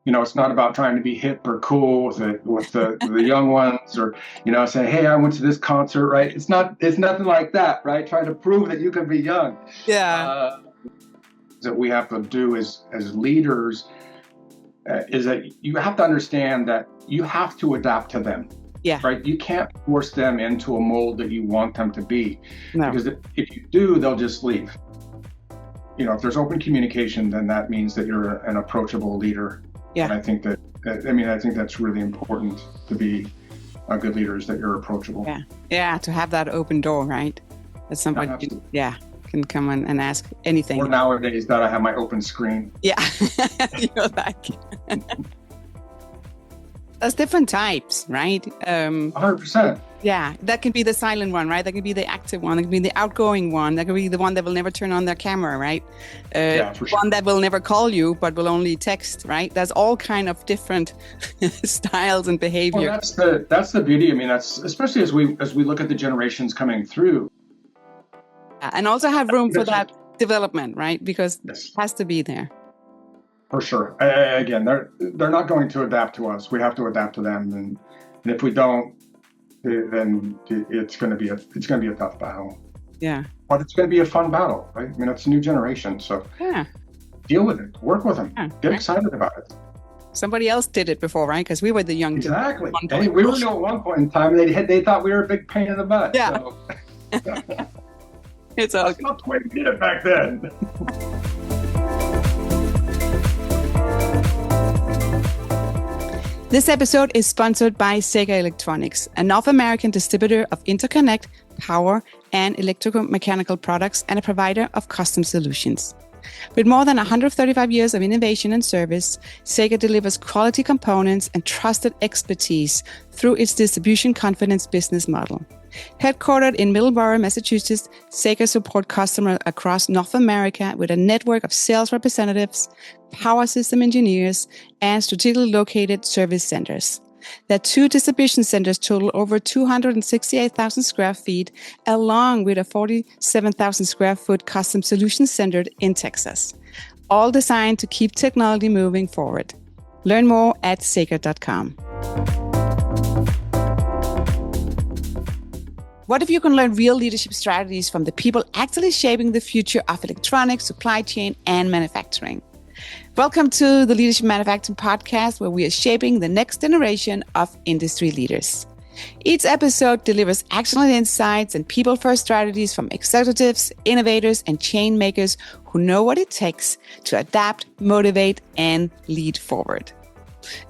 It's not about trying to be hip or cool with the young ones, or saying, hey, I went to this concert, right? It's nothing like that, right? Trying to prove that you can be young. Yeah. That we have to do as leaders is that you have to understand that you have to adapt to them. Yeah. Right. You can't force them into a mold that you want them to be. No. Because if you do, they'll just leave. If there's open communication, then that means that you're an approachable leader. Yeah. And I think that's really important to be a good leader, is that you're approachable. Yeah. Yeah. To have that open door, right? That somebody can come and ask anything. Or nowadays that I have my open screen. Yeah. There's different types, right? 100%. Yeah, that can be the silent one, right? That can be the active one. That can be the outgoing one. That can be the one that will never turn on their camera, right? For sure. One that will never call you, but will only text, right? There's all kind of different styles and behavior. Well, that's the beauty. I mean, that's especially as we look at the generations coming through. And also have room for that development, right? Because it has to be there. For sure. Again, they're not going to adapt to us. We have to adapt to them, and if we don't, then it's going to be a tough battle. Yeah. But it's going to be a fun battle, right? I mean, it's a new generation, so deal with it, work with them, get excited about it. Somebody else did it before, right? Because we were the young. Exactly. And we were new at one point in time. They thought we were a big pain in the butt. Yeah. So. It's all That's not the way we did it back then. This episode is sponsored by Sega Electronics, a North American distributor of interconnect, power, and electromechanical products, and a provider of custom solutions. With more than 135 years of innovation and service, Sega delivers quality components and trusted expertise through its distribution confidence business model. Headquartered in Middleborough, Massachusetts, Sega supports customers across North America with a network of sales representatives, power system engineers, and strategically located service centers. Their 2 distribution centers total over 268,000 square feet, along with a 47,000 square foot custom solution center in Texas, all designed to keep technology moving forward. Learn more at Sega.com. What if you can learn real leadership strategies from the people actually shaping the future of electronics, supply chain, and manufacturing? Welcome to the Leadership Manufacturing Podcast, where we are shaping the next generation of industry leaders. Each episode delivers actionable insights and people-first strategies from executives, innovators, and chain makers who know what it takes to adapt, motivate, and lead forward.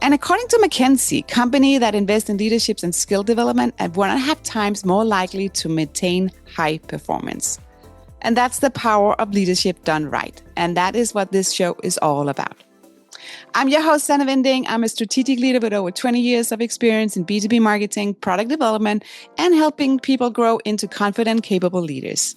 And according to McKinsey, companies that invest in leadership and skill development are 1.5 times more likely to maintain high performance. And that's the power of leadership done right. And that is what this show is all about. I'm your host, Sannah Vinding. I'm a strategic leader with over 20 years of experience in B2B marketing, product development, and helping people grow into confident, capable leaders.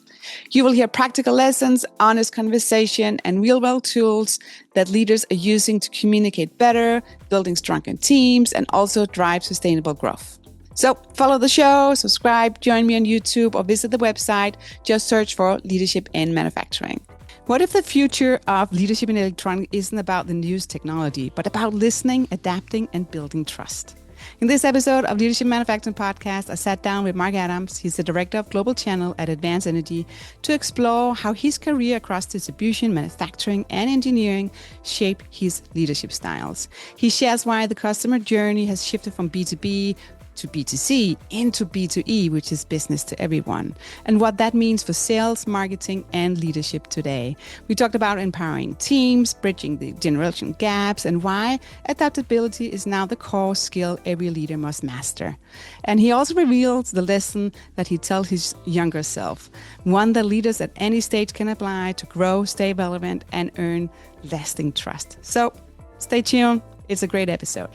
You will hear practical lessons, honest conversation, and real-world tools that leaders are using to communicate better, building stronger teams, and also drive sustainable growth. So follow the show, subscribe, join me on YouTube, or visit the website. Just search for Leadership in Manufacturing. What if the future of leadership in electronics isn't about the newest technology, but about listening, adapting, and building trust? In this episode of Leadership Manufacturing Podcast, I sat down with Mark Adams. He's the Director of Global Channel at Advanced Energy, to explore how his career across distribution, manufacturing, and engineering shaped his leadership styles. He shares why the customer journey has shifted from B2B to B2C into B2E, which is business to everyone, and what that means for sales, marketing, and leadership today. We talked about empowering teams, bridging the generation gaps, and why adaptability is now the core skill every leader must master. And he also reveals the lesson that he tells his younger self, one that leaders at any stage can apply to grow, stay relevant, and earn lasting trust. So stay tuned. It's a great episode.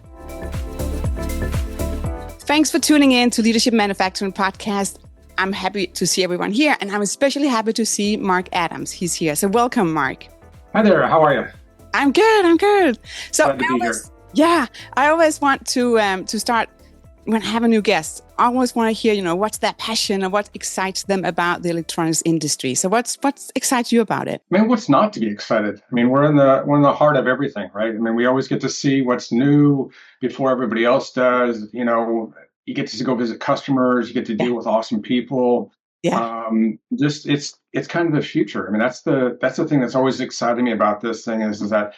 Thanks for tuning in to Leadership Manufacturing Podcast. I'm happy to see everyone here, and I'm especially happy to see Mark Adams. He's here. So welcome, Mark. Hi there. How are you? I'm good. So glad to be here. I always want to start when I have a new guest, I always want to hear, what's their passion and what excites them about the electronics industry. So what excites you about it? I mean, what's not to be excited? I mean, we're in the heart of everything, right? I mean, we always get to see what's new before everybody else does. You get to go visit customers, you get to Yeah. deal with awesome people. Yeah. Just it's kind of the future. I mean, that's the thing that's always excited me about this thing is that,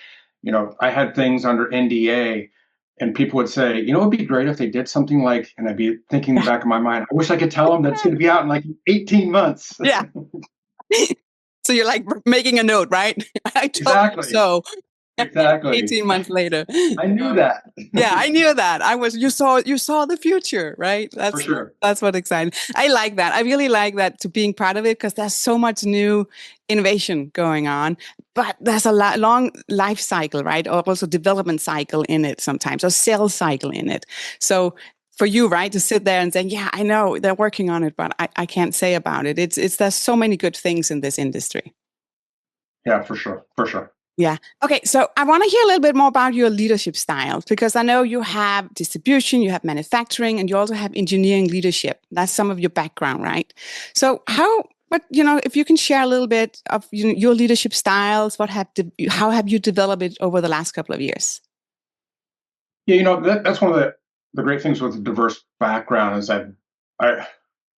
I had things under NDA. And people would say, it'd be great if they did something like, and I'd be thinking in the back of my mind, I wish I could tell them that it's going to be out in like 18 months. Yeah. So you're like making a note, right? I told you Exactly. so. Exactly. 18 months later. I knew that. Yeah, I knew that. You saw the future, right? For sure. That's what exciting. I like that. I really like that, to being part of it, because there's so much new innovation going on, but there's a long life cycle, right? Or also development cycle in it sometimes, or sales cycle in it. So for you, right, to sit there and say, yeah, I know they're working on it, but I can't say about it. There's so many good things in this industry. Yeah, for sure. For sure. Yeah. Okay. So I want to hear a little bit more about your leadership styles, because I know you have distribution, you have manufacturing, and you also have engineering leadership. That's some of your background, right? So if you can share a little bit of your leadership styles, how have you developed it over the last couple of years? Yeah, that's one of the great things with a diverse background is I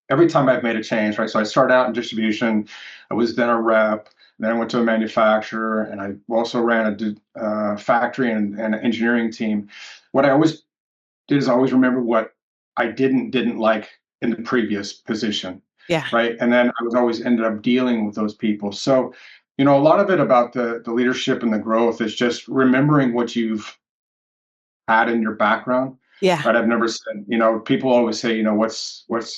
every time I've made a change, right? So I started out in distribution, I was then a rep, then I went to a manufacturer, and I also ran a factory and an engineering team. What I always did is always remember what I didn't like in the previous position, Yeah. right? And then I was always ended up dealing with those people. So, a lot of it about the leadership and the growth is just remembering what you've had in your background. Yeah. Right. I've never said, people always say, what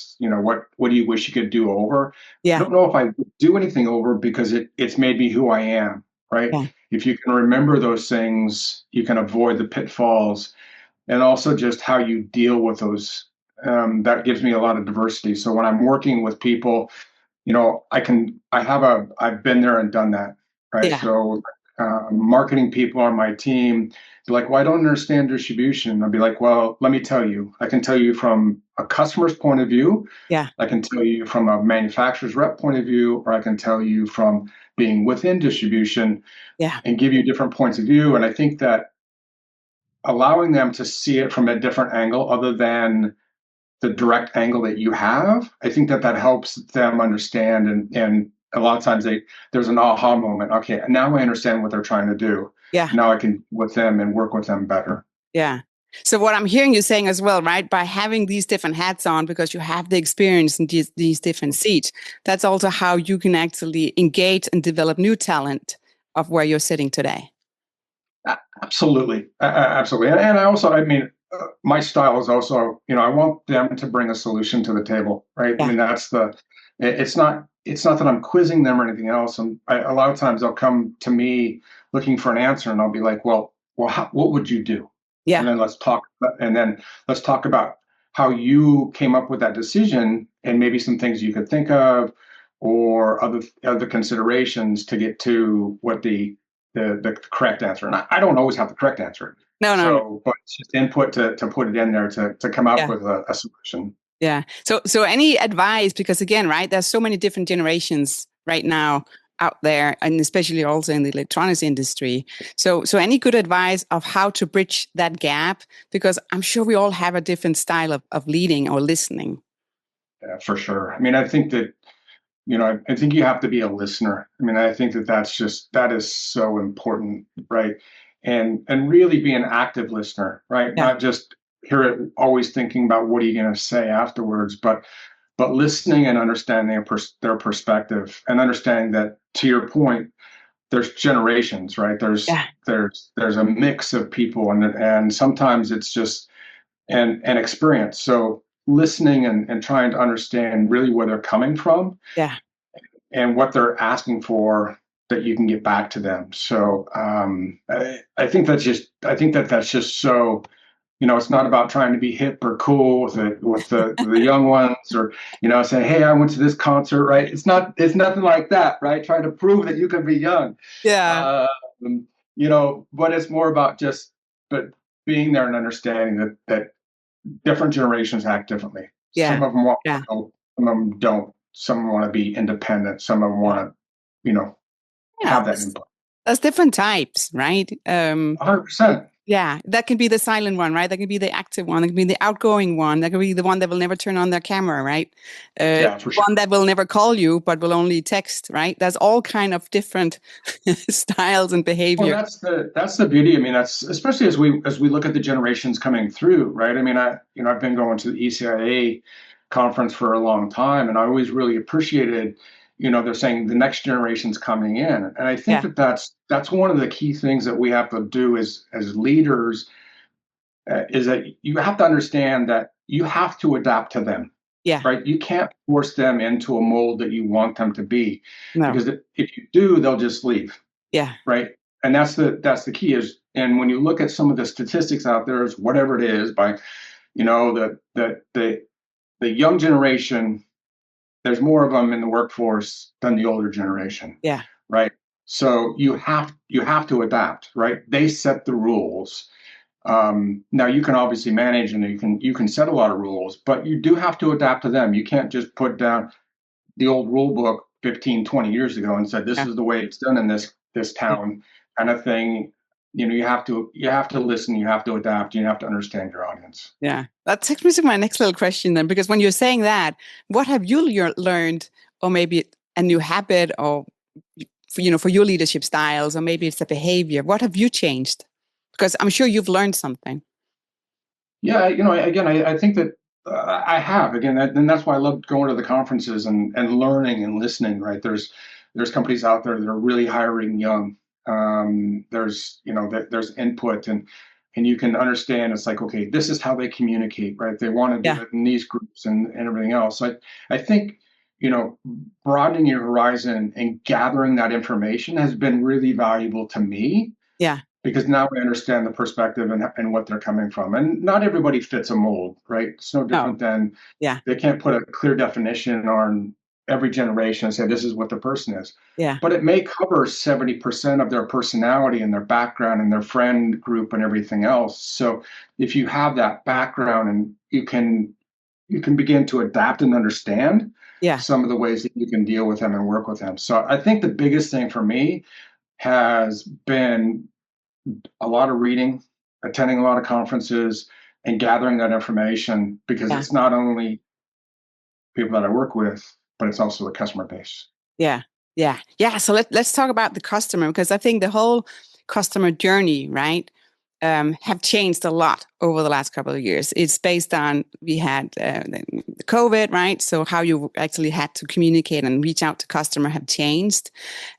do you wish you could do over? I Yeah. don't know if I would do anything over because it's made me who I am. Right. Yeah. If you can remember those things, you can avoid the pitfalls, and also just how you deal with those. That gives me a lot of diversity. So when I'm working with people, I've been there and done that. Right. Yeah. So marketing people on my team be like, well, I don't understand distribution. I'll be like, well, let me tell you. I can tell you from a customer's point of view. Yeah. I can tell you from a manufacturer's rep point of view, or I can tell you from being within distribution. Yeah. And give you different points of view. And I think that allowing them to see it from a different angle other than the direct angle that you have, I think that helps them understand. And a lot of times there's an aha moment. Okay, now I understand what they're trying to do. Yeah. Now I can with them and work with them better. Yeah. So what I'm hearing you saying as well, right? By having these different hats on, because you have the experience in these different seats, that's also how you can actually engage and develop new talent of where you're sitting today. Absolutely. Absolutely. And I also, my style is also, I want them to bring a solution to the table, right? Yeah. I mean, it's not that I'm quizzing them or anything else. And a lot of times they'll come to me looking for an answer, and I'll be like, well, what would you do? Yeah. And then let's talk about how you came up with that decision, and maybe some things you could think of, or other considerations to get to what the correct answer. And I don't always have the correct answer. No. But it's just input to put it in there to come up with a solution. Yeah. So any advice, because again, right, there's so many different generations right now out there, and especially also in the electronics industry. So any good advice of how to bridge that gap? Because I'm sure we all have a different style of leading or listening. Yeah, for sure. I mean, I think that, I think you have to be a listener. I mean, I think that is so important, right? And really be an active listener, right? Yeah. Not just hear it, always thinking about what are you going to say afterwards, but listening and understanding their perspective, and understanding that, to your point, there's generations, right? There's a mix of people, and sometimes it's just an experience. So listening and trying to understand really where they're coming from, and what they're asking for, that you can get back to them. So I think that's just so. It's not about trying to be hip or cool with the young ones, or saying, "Hey, I went to this concert," right? It's nothing like that, right? Trying to prove that you can be young. Yeah. But it's more about but being there and understanding that different generations act differently. Yeah. Some of them want Yeah. help, some of them don't. Some of them want to be independent. Some of them want to, Yeah. have that input. There's different types, right? 100%. Yeah, that can be the silent one, right? That can be the active one. That can be the outgoing one. That can be the one that will never turn on their camera, right? Yeah, for sure. One that will never call you but will only text, right? There's all kind of different styles and Well, behavior. that's the beauty. I mean, that's especially as we look at the generations coming through, right? I mean, I've been going to the ECIA conference for a long time, and I always really appreciated, they're saying the next generation's coming in, and I think Yeah, that's one of the key things that we have to do as leaders, is that you have to understand that you have to adapt to them, yeah, right? You can't force them into a mold that you want them to be, no, because if you do, they'll just leave, yeah, right? And that's the key is, and when you look at some of the statistics out there, is whatever it is by, the young generation, there's more of them in the workforce than the older generation, yeah, right? So you have to adapt, right? They set the rules. Now you can obviously manage, and you can set a lot of rules, but you do have to adapt to them. You can't just put down the old rule book 15, 20 years ago and said this yeah, is the way it's done in this yeah, town, kind of thing. You have to listen, you have to adapt, you have to understand your audience. yeah. That takes me to my next little question then, because when you're saying that, what have you learned, or maybe a new habit, or for your leadership styles, or maybe it's a behavior? What have you changed? Because I'm sure you've learned something. Yeah, again, I think that I have, again, and that's why I love going to the conferences and learning and listening. Right, there's companies out there that are really hiring young. There's input, and you can understand, it's like, okay, this is how they communicate, right? They want to do Yeah, it in these groups and everything else. I think, broadening your horizon and gathering that information has been really valuable to me, yeah, because now we understand the perspective and what they're coming from. And not everybody fits a mold, right? It's no no, different than, yeah, they can't put a clear definition on every generation and say this is what the person is. yeah, But it may cover 70% of their personality and their background and their friend group and everything else. So if you have that background, and you can begin to adapt and understand yeah, some of the ways that you can deal with them and work with them. So I think the biggest thing for me has been a lot of reading, attending a lot of conferences, and gathering that information, because yeah, it's not only people that I work with, but it's also the customer base. yeah, yeah, yeah. So let's talk about the customer, because I think the whole customer journey, right, have changed a lot over the last couple of years. It's based on, we had the COVID, right? So how you actually had to communicate and reach out to customer have changed.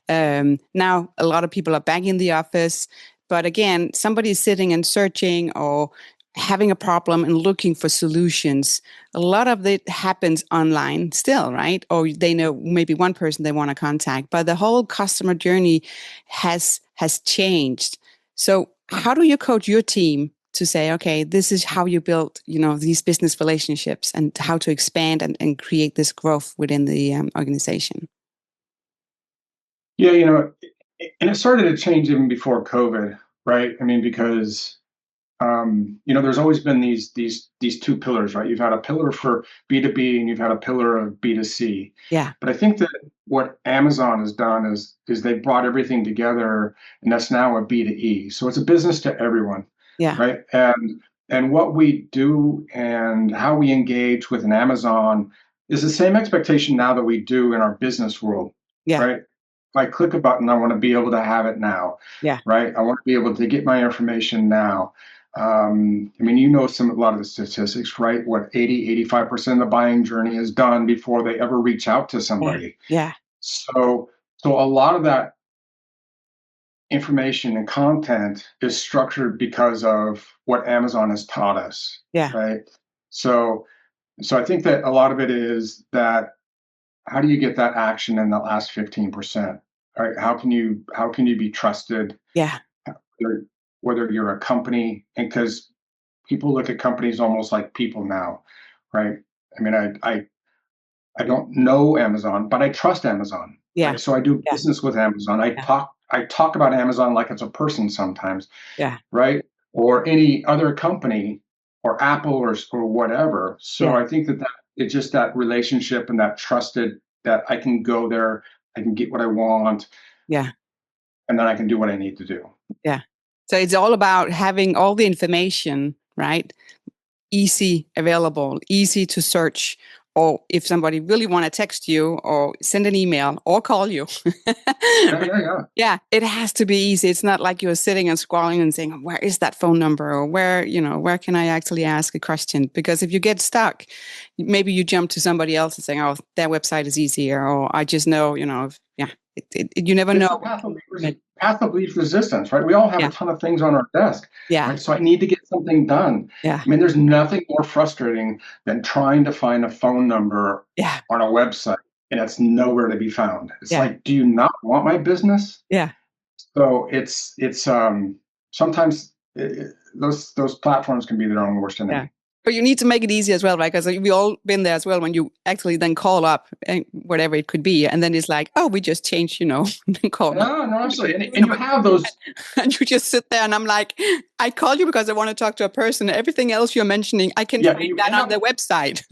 Now a lot of people are back in the office, but again, somebody is sitting and searching or having a problem and looking for solutions. A lot of it happens online still, right? Or they know maybe one person they want to contact, but the whole customer journey has changed. So how do you coach your team to say, okay, this is how you build, these business relationships, and how to expand and create this growth within the organization? Yeah, and it started to change even before COVID, right? I mean, because there's always been these two pillars, right? You've had a pillar for B2B, and you've had a pillar of B2C. Yeah, But I think that what Amazon has done is they brought everything together, and that's now a B2E. So it's a business to everyone, yeah, right? And what we do and how we engage with an Amazon is the same expectation now that we do in our business world, yeah, right? If I click a button, I want to be able to have it now, yeah, right? I want to be able to get my information now. I mean, a lot of the statistics, right? What 85% of the buying journey is done before they ever reach out to yeah, somebody. yeah, So a lot of that information and content is structured because of what Amazon has taught us, yeah, right? So so I think that a lot of it is that, how do you get that action in the last 15%? Right? How can you be trusted, yeah, whether whether you're a company, and because people look at companies almost like people now, right? I mean, I don't know Amazon, but I trust Amazon, yeah, right? So I do yeah, business with Amazon. I yeah, talk about Amazon like it's a person sometimes, yeah, right? Or any other company. Apple or whatever. So Yeah. I think that it's just that relationship and that trusted that I can go there, I can get what I want, Yeah. and then I can do what I need to do. Yeah. So it's all about having all the information, right? Easy available, easy to search, or if somebody really want to text you or send an email or call you. Yeah. Yeah, it has to be easy. It's not like you're sitting and scrolling and saying, where is that phone number? Or where can I actually ask a question? Because if you get stuck, maybe you jump to somebody else and saying, oh, their website is easier. Or I just know, yeah, you never It's know. the path of least resistance, right? We all have Yeah, a ton of things on our desk, yeah, right? So I need to get something done. yeah, I mean, there's nothing more frustrating than trying to find a phone number yeah, on a website and it's nowhere to be found. It's yeah, like, do you not want my business? yeah. So it's sometimes those platforms can be their own worst Yeah. enemy. But you need to make it easy as well, right? Because we all been there as well when you actually then call up and whatever it could be. And then it's like, oh, we just changed, call now. No, absolutely. And you have those. And you just sit there and I'm like, I call you because I want to talk to a person. Everything else you're mentioning, I can Yeah, and find you that end on up the website.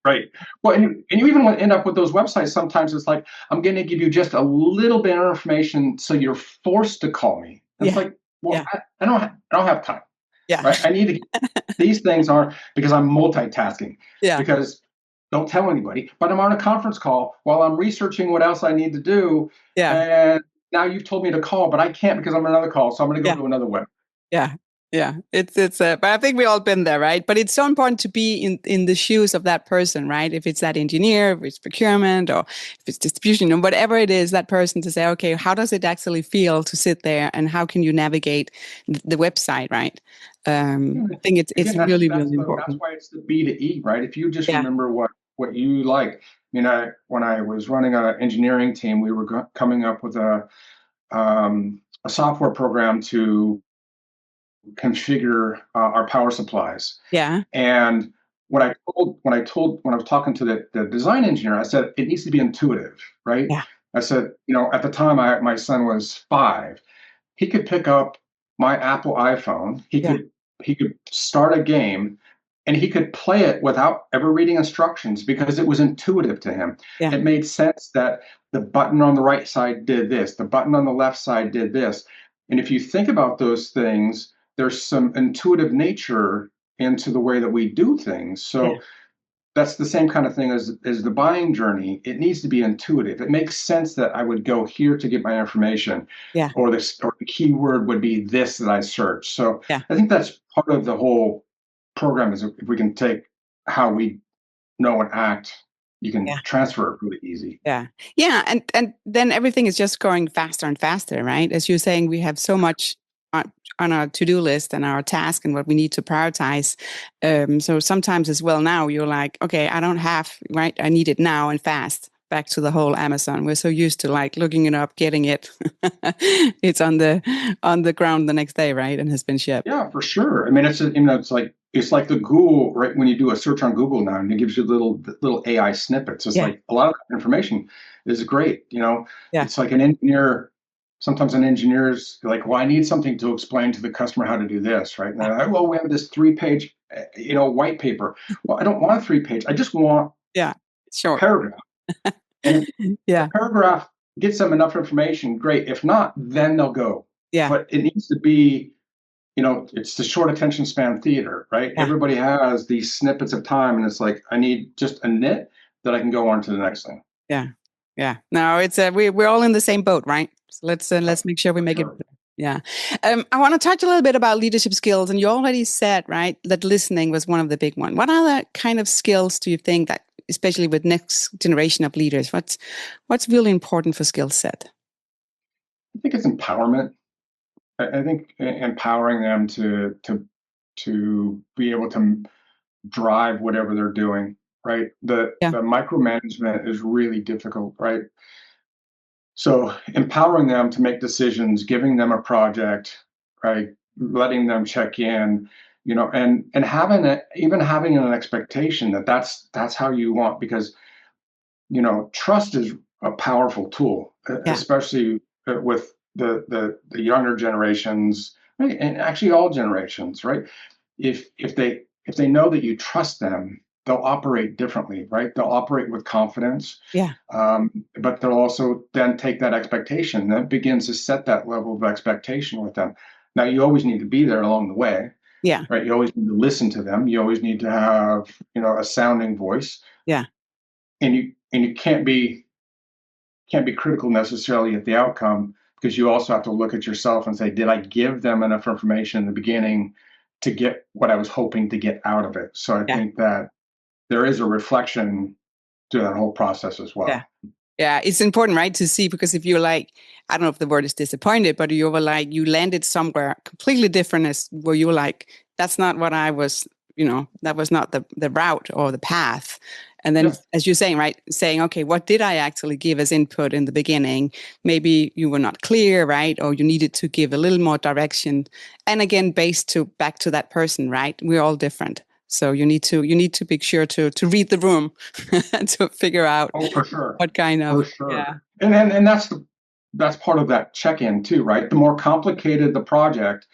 right. Well, and you even end up with those websites. Sometimes it's like, I'm going to give you just a little bit of information, so you're forced to call me. And it's Yeah. like, well, Yeah. I don't have time, Yeah. right? I need to. These things are because I'm multitasking. Yeah. Because don't tell anybody, but I'm on a conference call while I'm researching what else I need to do, Yeah. and now you've told me to call, but I can't because I'm on another call, so I'm going to go Yeah. to another web. Yeah. Yeah. But I think we all been there, right? But it's so important to be in the shoes of that person, right? If it's that engineer, if it's procurement, or if it's distribution, or whatever it is, that person to say, okay, how does it actually feel to sit there, and how can you navigate the website, right? I think it's Again, really, that's really important. why it's the B2E, right? If you just Yeah. remember what you like. I mean, when I was running an engineering team, we were coming up with a software program to configure our power supplies. Yeah. And when I was talking to the design engineer, I said it needs to be intuitive, right? Yeah. I said, at the time my son was 5. He could pick up my Apple iPhone. Yeah. He could start a game, and he could play it without ever reading instructions because it was intuitive to him. Yeah. It made sense that the button on the right side did this, the button on the left side did this. And if you think about those things, there's some intuitive nature into the way that we do things. Yeah. So that's the same kind of thing as the buying journey. It needs to be intuitive. It makes sense that I would go here to get my information, Yeah. or the keyword would be this that I search. So Yeah. I think that's part of the whole program, is if we can take how we know and act, you can Yeah. transfer it really easy. Yeah. Yeah. And then everything is just going faster and faster, right? As you're saying, we have so much on our to-do list and our task and what we need to prioritize. So sometimes as well now you're like, okay, I don't have, right? I need it now and fast. Back to the whole Amazon. We're so used to like looking it up, getting it. It's on the ground the next day, right? And has been shipped. Yeah, for sure. I mean, it's like the Google, right? When you do a search on Google now, and it gives you little AI snippets. It's Yeah. like a lot of information is great. Yeah. It's like an engineer. Sometimes an engineer's like, well, I need something to explain to the customer how to do this, right? And they're like, well, we have this 3-page, white paper. Well, I don't want a 3-page. I just want Yeah. a Sure. paragraph. And if Yeah. the paragraph gets them enough information, great. If not, then they'll go. Yeah. But it needs to be, it's the short attention span theater, right? Yeah. Everybody has these snippets of time, and it's like, I need just a nit that I can go on to the next thing. Yeah. Yeah. No, it's we're all in the same boat, right? So let's make sure we make it. Yeah. I want to touch a little bit about leadership skills, and you already said, right, that listening was one of the big one. What other kind of skills do you think that, especially with next generation of leaders, what's really important for skill set? I think it's empowerment. I think empowering them to be able to drive whatever they're doing, right? The Yeah. micromanagement is really difficult, right? So empowering them to make decisions, giving them a project, right? Letting them check in, and even having an expectation that that's how you want, because trust is a powerful tool, Yeah. especially with the younger generations. right? And actually all generations, right? If they know that you trust them, they'll operate differently, right? They'll operate with confidence. Yeah. But they'll also then take that expectation. That begins to set that level of expectation with them. Now, you always need to be there along the way, Yeah. right? You always need to listen to them. You always need to have, a sounding voice, Yeah. and you can't be critical necessarily at the outcome, because you also have to look at yourself and say, did I give them enough information in the beginning to get what I was hoping to get out of it? So I Yeah. think that there is a reflection to that whole process as Yeah. well. Yeah, it's important, right, to see, because if you're like, I don't know if the word is disappointed, but you were like, you landed somewhere completely different as where you were like, that's not what I was, that was not the route or the path. And then, Yep. as you're saying, right, saying, okay, what did I actually give as input in the beginning? Maybe you were not clear, right? Or you needed to give a little more direction. And again, back to that person, right? We're all different. So you need to be sure to read the room to figure out Oh, for sure. what kind of, For yeah, sure. And that's part of that check-in too, right? The more complicated the project,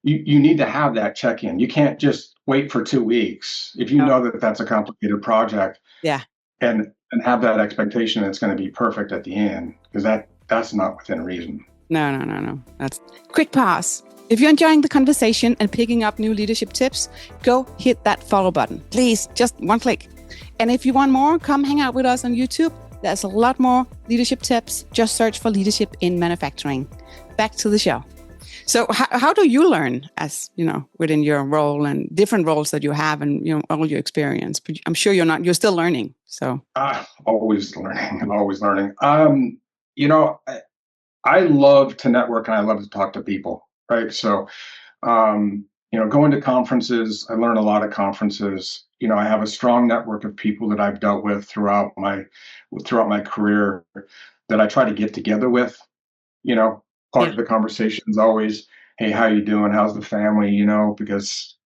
you need to have that check-in. You can't just wait for 2 weeks if you no, know that that's a complicated project, yeah, and have that expectation that it's going to be perfect at the end, because that's not within reason. no. That's quick pause. If you're enjoying the conversation and picking up new leadership tips, go hit that follow button. Please, just one click. And if you want more, come hang out with us on YouTube. There's a lot more leadership tips. Just search for leadership in manufacturing. Back to the show. So how do you learn, as within your role and different roles that you have, and all your experience? But I'm sure you're still learning. So Always learning, always learning. I love to network and I love to talk to people, right? So, going to conferences, I learn a lot at conferences. I have a strong network of people that I've dealt with throughout my career, that I try to get together with. Part yeah, of the conversation is always, hey, how you doing? How's the family? Because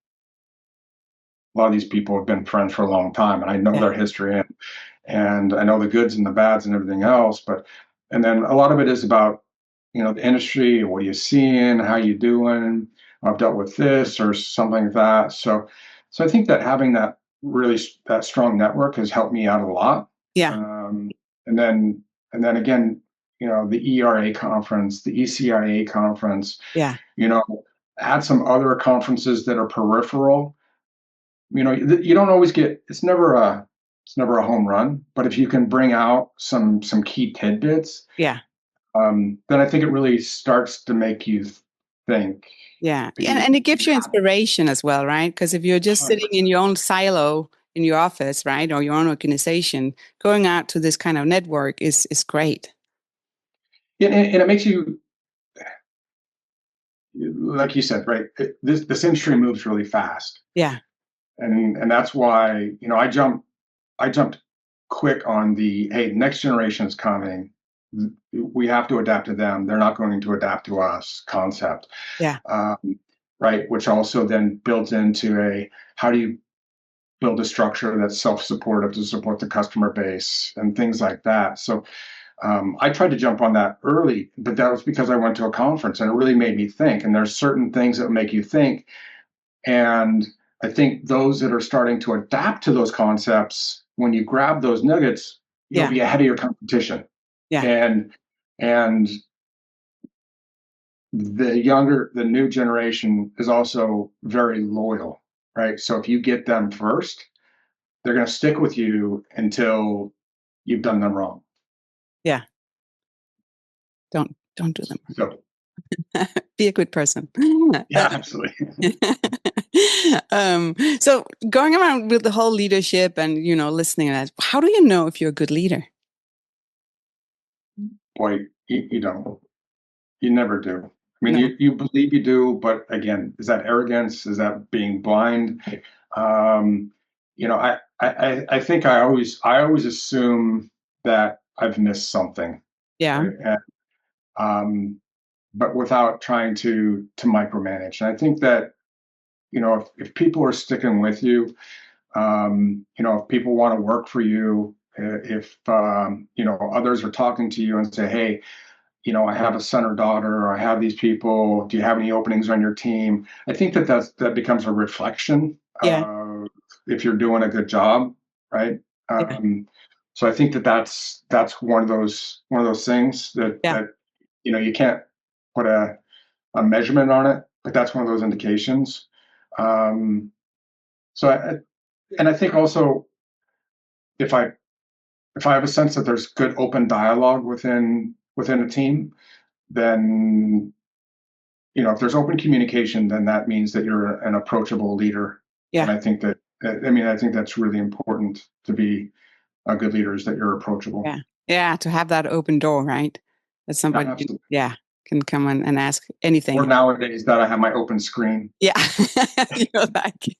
a lot of these people have been friends for a long time, and I know yeah, their history, and I know the goods and the bads and everything else. And then a lot of it is about, the industry. What are you seeing? How you doing? I've dealt with this or something like that. So I think that having that strong network has helped me out a lot. yeah, Um, and then again, the ERA conference, the ECIA conference, yeah, you know, add some other conferences that are peripheral. You don't always get. It's never a home run, but if you can bring out some key tidbits, yeah. then I think it really starts to make you think. Yeah. And it gives you inspiration as well, right? Because if you're just sitting in your own silo in your office, right, or your own organization, going out to this kind of network is great. And it makes you, like you said, right? This industry moves really fast, Yeah. and that's why I jumped quick on the, hey, next generation is coming. We have to adapt to them. They're not going to adapt to us concept, Yeah. um, right? Which also then builds into how do you build a structure that's self-supportive to support the customer base and things like that. So I tried to jump on that early, but that was because I went to a conference and it really made me think. And there's certain things that make you think. And I think those that are starting to adapt to those concepts, when you grab those nuggets, you'll Yeah. be ahead of your competition. Yeah. And and the new generation is also very loyal, right? So if you get them first, they're going to stick with you until you've done them wrong. Yeah. Don't do them. So Be a good person. yeah, absolutely. So going around with the whole leadership and listening to that, how do you know if you're a good leader? Boy, you don't. You never do. I mean, No. you believe you do, but again, is that arrogance? Is that being blind? Um, I think I always assume that I've missed something, Yeah. right? Um, but without trying to micromanage. And I think that if people are sticking with you, if people want to work for you, if others are talking to you and say, hey, I have a son or daughter, or I have these people. Do you have any openings on your team? I think that becomes a reflection Yeah. of if you're doing a good job, right? Yeah. So I think that's one of those things Yeah. that you can't put a measurement on it, but that's one of those indications. Um, so and I think also if I if I have a sense that there's good open dialogue within a team, then if there's open communication, then that means that you're an approachable leader. And Yeah. I think that's really important to be a good leader, is that you're approachable. Yeah. Yeah. To have that open door, right? That Yeah, somebody can, absolutely. yeah, can come in and ask Or anything. nowadays that I have my open screen. Yeah. You're like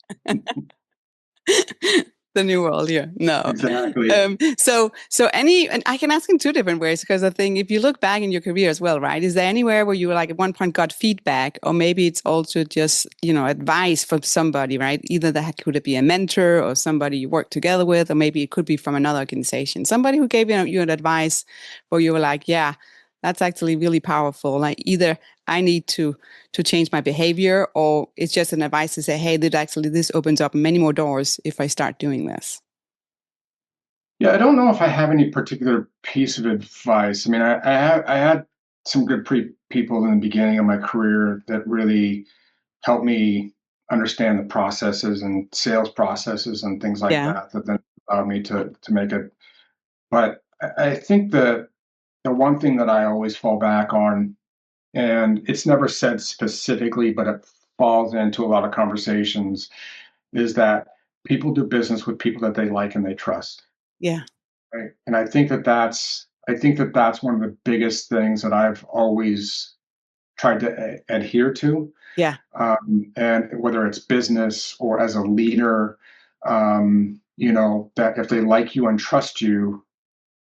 the new world. Yeah. No. Exactly. So and I can ask in two different ways, because I think if you look back in your career as well, right? Is there anywhere where you like at one point got feedback, or maybe it's also just, advice from somebody, right? Either that could be a mentor or somebody you work together with, or maybe it could be from another organization. Somebody who gave you an advice where you were like, yeah, that's actually really powerful. Like either I need to change my behavior, or it's just an advice to say, hey, this opens up many more doors if I start doing this. Yeah, I don't know if I have any particular piece of advice. I mean, I had some good people in the beginning of my career that really helped me understand the processes and sales processes and things like Yeah. that then allowed me to make it. But I think that the one thing that I always fall back on, and it's never said specifically, but it falls into a lot of conversations, is that people do business with people that they like and they trust. Yeah. Right. And I think that that's one of the biggest things that I've always tried to adhere to. Yeah. And whether it's business or as a leader, that if they like you and trust you,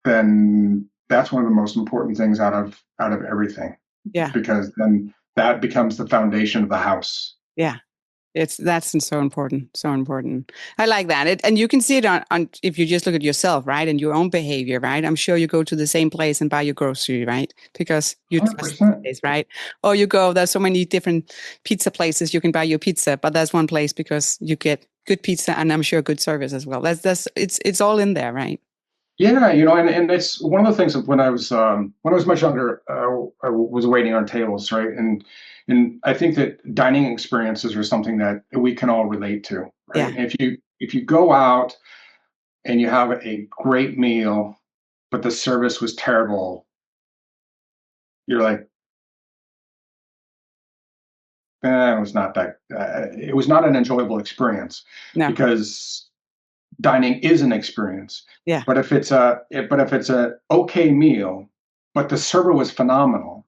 then that's one of the most important things out of everything, Yeah. because then that becomes the foundation of the house. Yeah. That's so important. So important. I like that. And you can see it on if you just look at yourself, right? And your own behavior, right? I'm sure you go to the same place and buy your grocery, right? Because you trust the 100%. place, right? Or you go, there's so many different pizza places you can buy your pizza, but there's one place because you get good pizza and I'm sure good service as well. It's all in there, right? Yeah, and it's one of the things that when I was much younger, I was waiting on tables, right? And I think that dining experiences are something that we can all relate to, right? Yeah. And if you go out and you have a great meal, but the service was terrible, you're like, it was not an enjoyable experience, No. because dining is an experience. Yeah. But if it's a okay meal, but the server was phenomenal,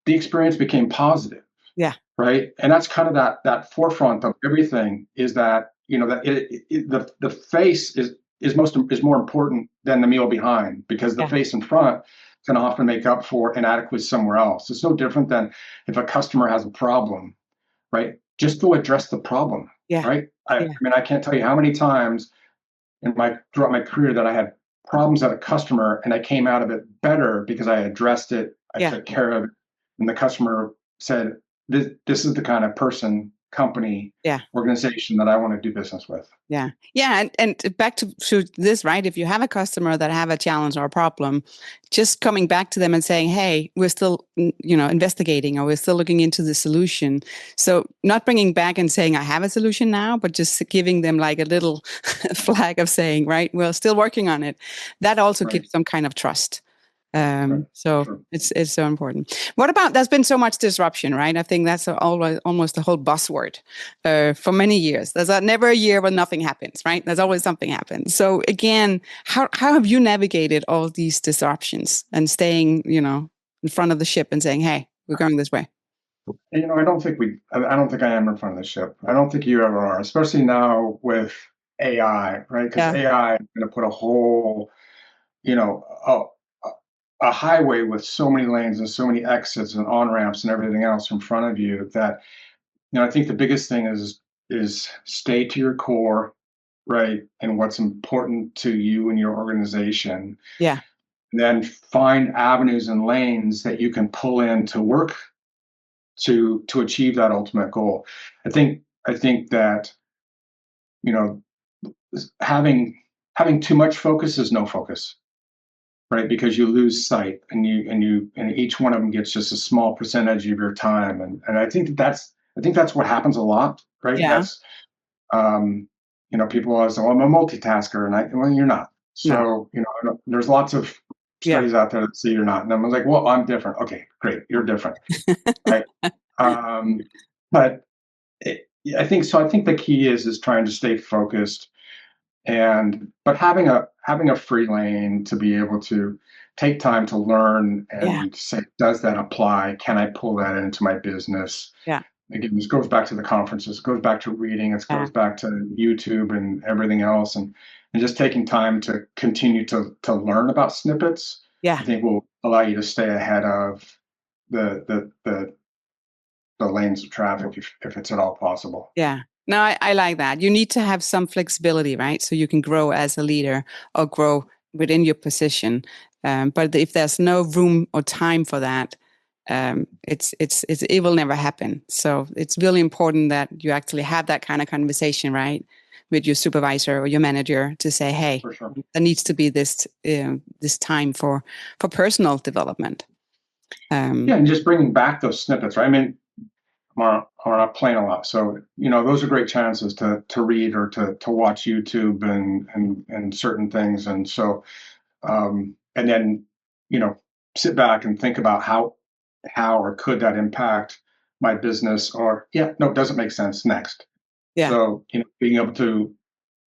the experience became positive, Yeah. right? And that's kind of that forefront of everything, is that that the face is more important than the meal behind, because the Yeah. face in front can often make up for inadequacy somewhere else. It's no different than if a customer has a problem, right? Just go address the problem, Yeah. right? I, I Yeah. mean, I can't tell you how many times throughout my career that I had problems at a customer and I came out of it better because I addressed it, I Yeah. took care of it, and the customer said, "This is the kind of person, company, Yeah. organization that I want to do business with." Yeah. Yeah. And back to this, right? If you have a customer that have a challenge or a problem, just coming back to them and saying, hey, we're still, investigating, or we're still looking into the solution. So not bringing back and saying, I have a solution now, but just giving them like a little flag of saying, right, we're still working on it. That also Right. gives some kind of trust. Right. So Sure. it's so important. What about, there's been so much disruption, right? I think that's always almost the whole buzzword for many years. There's never a year where nothing happens, right? There's always something happens. So again, how have you navigated all these disruptions and staying, in front of the ship and saying, hey, we're going this way? And, I don't think I am in front of the ship. I don't think you ever are, especially now with AI, right? Because Yeah. AI is going to put a whole, you know, a highway with so many lanes and so many exits and on ramps and everything else in front of you, that I think the biggest thing is stay to your core, right, and what's important to you and your organization. Yeah. and then find avenues and lanes that you can pull in to work to achieve that ultimate goal. I think that, you know, having too much focus is no focus, right? Because you lose sight, and each one of them gets just a small percentage of your time, and I think that's what happens a lot, right? Yeah. That's people always say, "Well, I'm a multitasker," well, you're not. No. So there's lots of Yeah. studies out there that say you're not, and I'm like, well, I'm different. Okay, great, you're different, right? Um, but I think so. I think the key is trying to stay focused, but having a free lane to be able to take time to learn Yeah. and say, does that apply? Can I pull that into my business? Yeah. Again, this goes back to the conferences, it goes back to reading, it Yeah. goes back to YouTube and everything else, and just taking time to continue to learn about snippets. Yeah. I think will allow you to stay ahead of the lanes of traffic if it's at all possible. Yeah. No, I like that. You need to have some flexibility, right? So you can grow as a leader or grow within your position. But if there's no room or time for that, it will never happen. So it's really important that you actually have that kind of conversation, right, with your supervisor or your manager to say, "Hey, For sure. there needs to be this time for personal development." Yeah, and just bringing back those snippets, right? I mean, I'm not playing a lot, so those are great chances to read or to watch YouTube and certain things, and so and then sit back and think about how or could that impact my business, or yeah, no, it doesn't make sense, next. Yeah. So being able to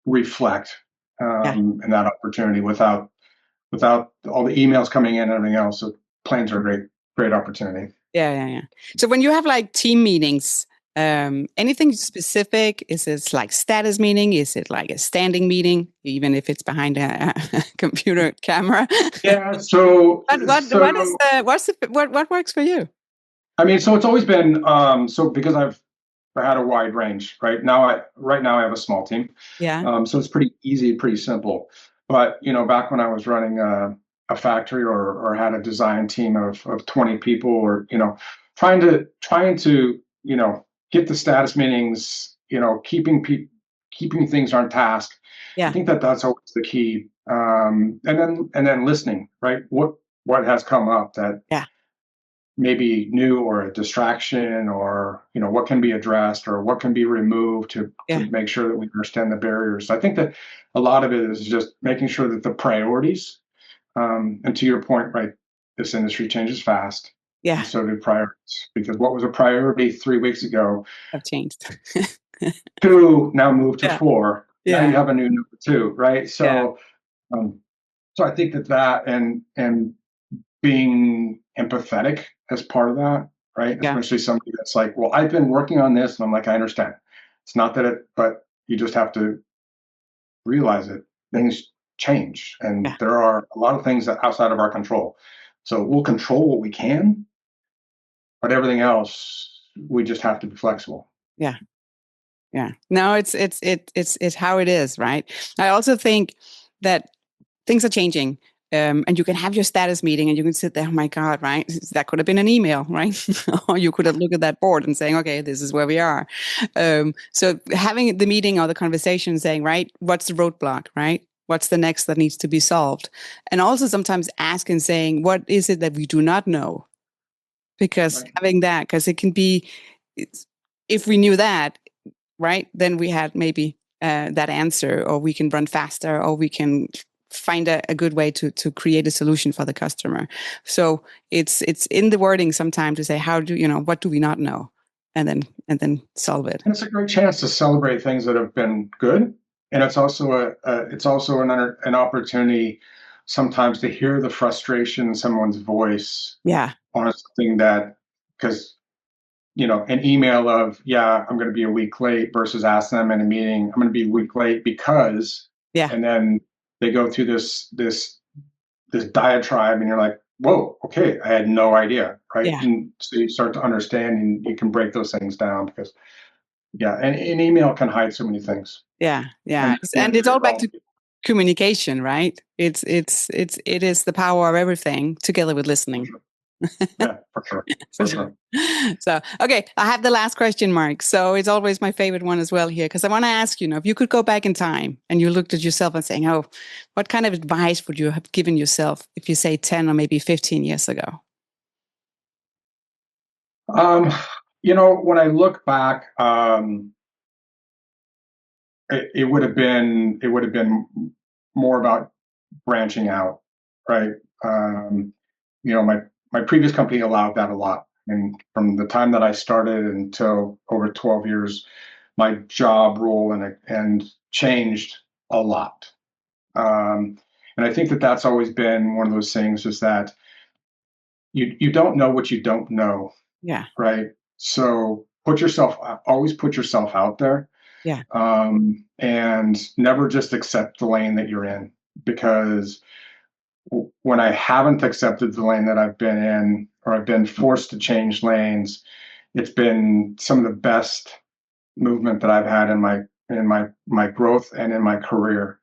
reflect Yeah. and that opportunity without all the emails coming in and everything else. So planes are a great opportunity. Yeah. So when you have like team meetings, anything specific? Is it like status meeting? Is it like a standing meeting, even if it's behind a computer camera? Yeah. So what works for you? I mean, so it's always been so because I've had a wide range. Right now I have a small team, Yeah. so it's pretty easy, pretty simple. But back when I was running a factory or had a design team of 20 people, or trying to get the status meetings, keeping things on task. I Yeah. think that's always the key. And then listening, right? What has come up that Yeah. maybe new or a distraction, or what can be addressed or what can be removed to Yeah. make sure that we understand the barriers. So I think that a lot of it is just making sure that the priorities, and to your point, right, this industry changes fast, Yeah. and so do priorities, because what was a priority 3 weeks ago, Have changed. 2 now moved to Yeah. 4. Now Yeah. you have a new number 2, right? Yeah. Um, so I think that and being empathetic as part of that, right? Yeah. Especially somebody that's like, well, I've been working on this, and I'm like, I understand. It's not that but you just have to realize that things change, and Yeah. there are a lot of things that outside of our control. So we'll control what we can, but everything else, we just have to be flexible. Yeah. Yeah. No, it's how it is, right? I also think that things are changing. And you can have your status meeting and you can sit there, oh my God, right? That could have been an email, right? Or you could have looked at that board and saying, okay, this is where we are. So having the meeting or the conversation saying, right, what's the roadblock, right? What's the next that needs to be solved? And also sometimes ask and saying, what is it that we do not know? Because Right. having that, because it can be, if we knew that, right, then we had maybe that answer, or we can run faster, or we can find a good way to create a solution for the customer. So it's in the wording sometimes to say, what do we not know, and then solve it. And it's a great chance to celebrate things that have been good, and it's also an opportunity sometimes to hear the frustration in someone's voice Yeah. on something that, because an email of, yeah, I'm going to be a week late, versus ask them in a meeting, I'm going to be a week late because, Yeah. and then they go through this diatribe, and you're like, whoa, okay, I had no idea, right? Yeah. And so you start to understand, and you can break those things down, because yeah, and an email can hide so many things. Yeah. And And it's all back to communication, right? It is the power of everything together with listening. Yeah, for sure. For sure. So, okay, I have the last question, Mark. So it's always my favorite one as well here, because I want to ask you, if you could go back in time and you looked at yourself and saying, oh, what kind of advice would you have given yourself if you say 10 or maybe 15 years ago? When I look back, it would have been more about branching out, right? My previous company allowed that a lot, and from the time that I started until over 12 years, my job role and changed a lot. And I think that that's always been one of those things, is that you don't know what you don't know, Yeah. right? So always put yourself out there. Yeah. And never just accept the lane that you're in, because when I haven't accepted the lane that I've been in, or I've been forced to change lanes, it's been some of the best movement that I've had in my growth and in my career.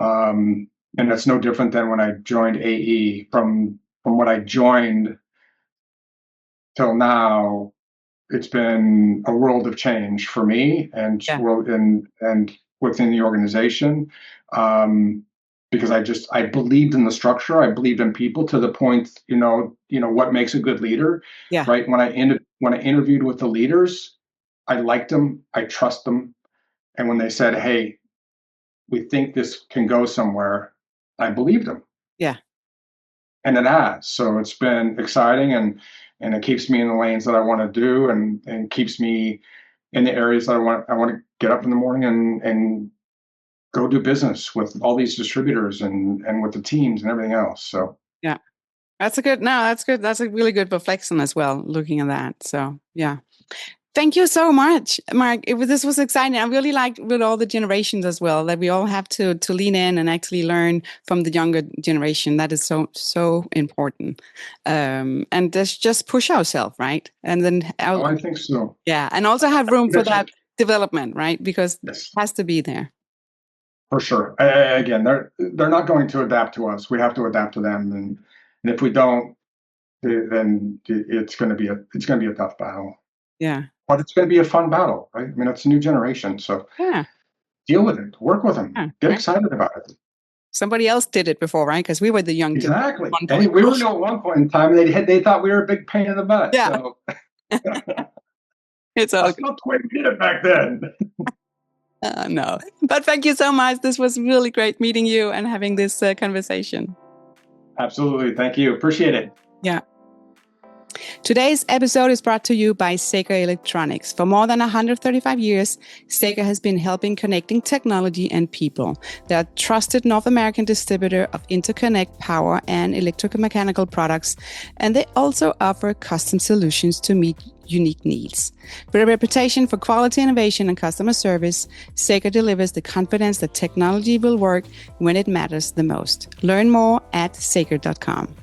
And that's no different than when I joined AE. From what I joined till now, it's been a world of change for me, and Yeah. and within the organization, because I believed in the structure. I believed in people to the point, what makes a good leader. Yeah. Right. When I interviewed with the leaders, I liked them, I trust them, and when they said, "Hey, we think this can go somewhere," I believed them. Yeah. And it has. So it's been exciting, and it keeps me in the lanes that I want to do, and keeps me in the areas that I want to get up in the morning and go do business with all these distributors and with the teams and everything else. So yeah, that's good. That's a really good reflection as well, looking at that. So yeah. Thank you so much, Mark. This was exciting. I really liked with all the generations as well, that we all have to lean in and actually learn from the younger generation. That is so important. And just push ourselves, right? And then I think so. Yeah, and also have room for that development, right? Because Yes. it has to be there. For sure. Again, they're not going to adapt to us. We have to adapt to them, and if we don't, then it's going to be a tough battle. Yeah. But it's going to be a fun battle, right? I mean, it's a new generation, so yeah, deal with it, work with them, get excited about it. Somebody else did it before, right? Because we were the young. Exactly. And we were new at one point in time. They thought we were a big pain in the butt. Yeah. So it's all that's not the way we did it back then. No, but thank you so much. This was really great meeting you and having this conversation. Absolutely. Thank you. Appreciate it. Yeah. Today's episode is brought to you by Saker Electronics. For more than 135 years, Saker has been helping connecting technology and people. They're a trusted North American distributor of interconnect, power, and electromechanical products, and they also offer custom solutions to meet unique needs. With a reputation for quality innovation and customer service, Saker delivers the confidence that technology will work when it matters the most. Learn more at saker.com.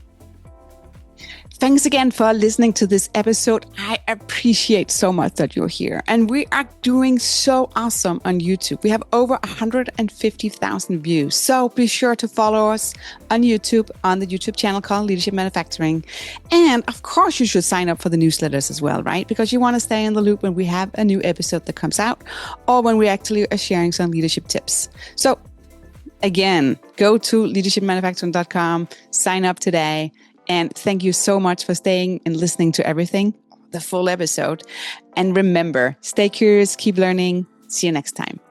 Thanks again for listening to this episode. I appreciate so much that you're here. And we are doing so awesome on YouTube. We have over 150,000 views. So be sure to follow us on YouTube, on the YouTube channel called Leadership Manufacturing. And of course, you should sign up for the newsletters as well, right? Because you want to stay in the loop when we have a new episode that comes out, or when we actually are sharing some leadership tips. So again, go to leadershipmanufacturing.com, sign up today. And thank you so much for staying and listening to everything, the full episode. And remember, stay curious, keep learning. See you next time.